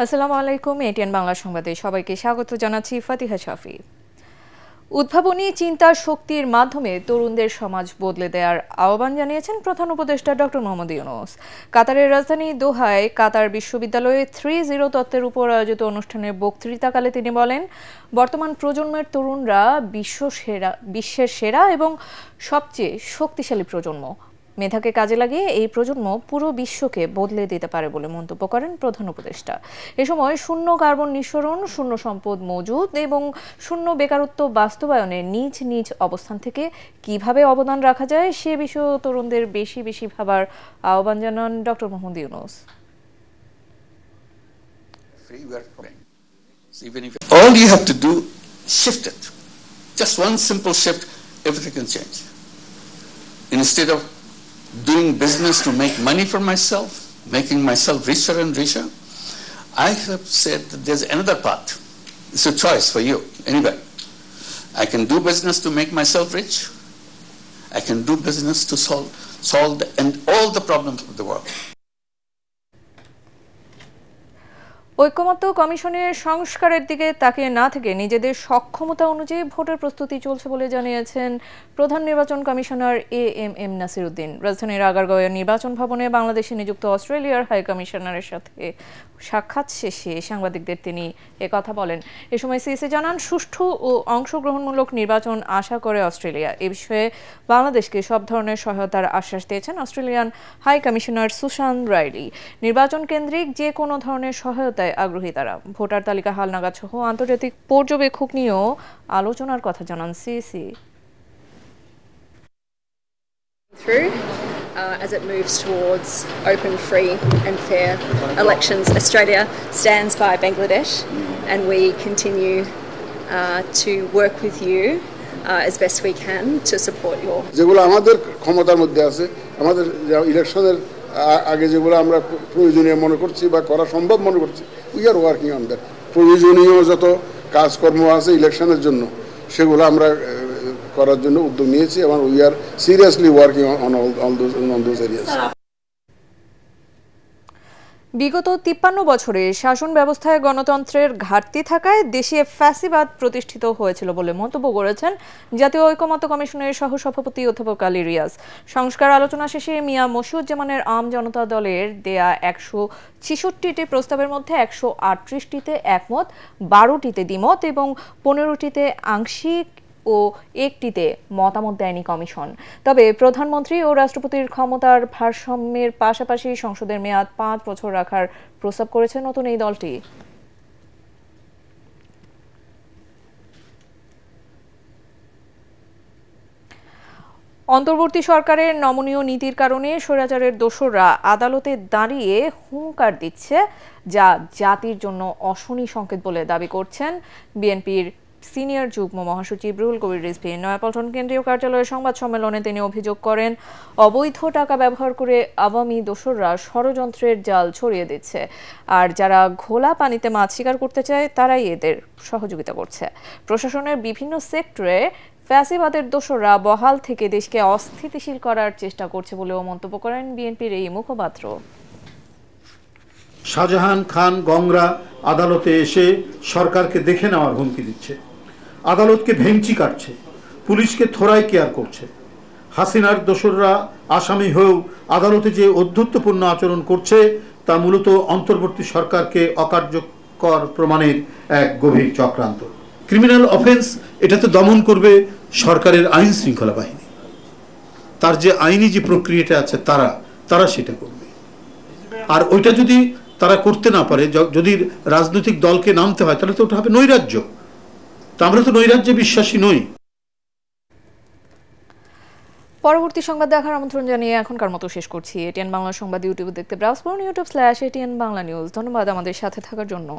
আসসালামু আলাইকুম। এটিএন বাংলা সংবাদে সবাইকে স্বাগত জানাচ্ছি ফাতিহা শাফি। উদ্ভাবনী চিন্তার শক্তির মাধ্যমে তরুণদের সমাজ বদলে দেওয়ার আহ্বান জানিয়েছেন প্রধান উপদেষ্টা ডক্টর মোহাম্মদ ইউনূস। কাতারের রাজধানী দোহায় কাতার বিশ্ববিদ্যালয়ে 3-0 তত্ত্বের উপর আয়োজিত অনুষ্ঠানে বক্তৃতাকালে তিনি বলেন, বর্তমান প্রজন্মের তরুণরা বিশ্বের সেরা এবং সবচেয়ে শক্তিশালী প্রজন্ম। মেধাকে কাজে লাগিয়ে এই প্রজন্ম পুরো বিশ্বকে বদলে দিতে পারে বলে মন্তব্য করেন প্রধান উপদেষ্টা। এ সময় শূন্য কার্বন নিঃসরণ, শূন্য সম্পদ মজুদ এবং শূন্য বেকারত্ব বাস্তবায়নে নিজ নিজ অবস্থান থেকে কিভাবে অবদান রাখা যায় সে বিষয়ে তরুণদের বেশি বেশি ভাবার আহ্বান জানান doctor Mohammad Yunus. All you have to do, shift it. Just one simple shift, everything can change. Instead of doing business to make money for myself, making myself richer and richer, I have said that there's another path. It's a choice for you, anyway. I can do business to make myself rich. I can do business to solve all the problems of the world. ঐকমত্য কমিশনের সংস্কারের দিকে তাকিয়ে না থেকে নিজেদের সক্ষমতা অনুযায়ী ভোটের প্রস্তুতি চলছে বলে জানিয়েছেন প্রধান নির্বাচন কমিশনার এএমএম নাসির উদ্দিন। রাজধানীর আগারগাঁওয়ের নির্বাচন ভবনে বাংলাদেশে নিযুক্ত অস্ট্রেলিয়ার হাই কমিশনারের সাথে সাক্ষাৎ শেষে সাংবাদিকদের তিনি একথা বলেন। এ সময় সিইসি জানান, সুষ্ঠু ও অংশগ্রহণমূলক নির্বাচন আশা করে অস্ট্রেলিয়া। এ বিষয়ে বাংলাদেশকে সব ধরনের সহায়তার আশ্বাস দিয়েছেন অস্ট্রেলিয়ান হাই কমিশনার সুশান রাইলি। নির্বাচন কেন্দ্রিক যে কোনো ধরনের সহায়তায় আগ্রহী তারা। ভোটার তালিকা হালনাগাদ সহ আন্তর্জাতিক পর্যবেক্ষক নিয়েও আলোচনার কথা জানান CEC. As it moves towards open, free and fair elections, Australia stands by Bangladesh and we continue to work with you as best we can to support your. যেগুলো আমাদের ক্ষমতার মধ্যে আছে, আমাদের ইলেকশনের আগে যেগুলো আমরা প্রয়োজনীয় মনে করছি বা করা সম্ভব মনে করছি, we are working on that. প্রয়োজনীয় যত কাজকর্ম আছে ইলেকশনের জন্য সেগুলো আমরা করার জন্য উদ্যোগ নিয়েছি এবং we are seriously working on those areas. বিগত 53 বছরে শাসন ব্যবস্থায় গণতন্ত্রের ঘাটতি থাকায় দেশে ফ্যাসিবাদ প্রতিষ্ঠিত হয়েছিল বলে মন্তব্য করেছেন জাতীয় ঐকমত্য কমিশনের সহসভাপতি অধ্যাপক আলী রিয়াজ। সংস্কার আলোচনা শেষে মিয়া মশিউজ্জামানের আম জনতা দলের দেয়া 166টি প্রস্তাবের মধ্যে 138টিতে একমত, 12টিতে দ্বিমত এবং 15টিতে আংশিক ও 1টিতে মতামত দেয়নি কমিশন। তবে প্রধানমন্ত্রী ও রাষ্ট্রপতির ক্ষমতার ভারসাম্যের পাশাপাশি সংসদের মেয়াদ 5 বছর রাখার প্রস্তাব করেছে নতুন এই দলটি। অন্তর্বর্তী সরকারের নমনীয় নীতির কারণে স্বৈরাচারের দোসররা আদালতে দাঁড়িয়ে হুঙ্কার দিচ্ছে, যা জাতির জন্য অশনি সংকেত বলে দাবি করছেন বিএনপির সিনিয়র যুগ্ম মহাসচিব রুহুল কবির রিজভী। নয়াপল্টন কেন্দ্রীয় কার্যালয়ের সংবাদ সম্মেলনে তিনি অভিযোগ করেন, অবৈধ টাকা ব্যবহার করে আওয়ামী দোসররা ষড়যন্ত্রের জাল ছড়িয়ে দিচ্ছে, আর যারা ঘোলা পানিতে মাছ শিকার করতে চায় তারাই এদের সহযোগিতা করছে। প্রশাসনের বিভিন্ন সেক্টরে ফ্যাসিবাদের দোসররা বহাল থেকে দেশকে অস্থিতিশীল করার চেষ্টা করছে বলেও মন্তব্য করেন বিএনপির এই মুখপাত্র। শাহজাহান খান গংরা আদালতে এসে সরকারকে দেখে নেওয়ার হুমকি দিচ্ছে, আদালতকে ভেঙচি কাটছে, পুলিশকে থোড়াই কেয়ার করছে। হাসিনার দোসররা আসামি হয়েও আদালতে যে অধ্যত্বপূর্ণ আচরণ করছে তা মূলত অন্তর্বর্তী সরকারকে অকার্যকর প্রমাণের এক গভীর চক্রান্ত। ক্রিমিনাল অফেন্স এটা তো দমন করবে সরকারের আইন শৃঙ্খলা বাহিনী, তার যে আইনি যে প্রক্রিয়াটা আছে তারা সেটা করবে। আর ওইটা যদি তারা করতে না পারে, যদি রাজনৈতিক দলকে নামতে হয়, তাহলে তো ওটা হবে নৈরাজ্য। তো আমরা তো নৈরাজ্যে বিশ্বাসী নই। পরবর্তী সংবাদ দেখার আমন্ত্রণ জানিয়ে এখনকার মতো শেষ করছি। এটিএন বাংলা সংবাদ ইউটিউবে দেখতে ব্রাউজ করুন youtube/ATN বাংলা নিউজ। ধন্যবাদ আমাদের সাথে থাকার জন্য।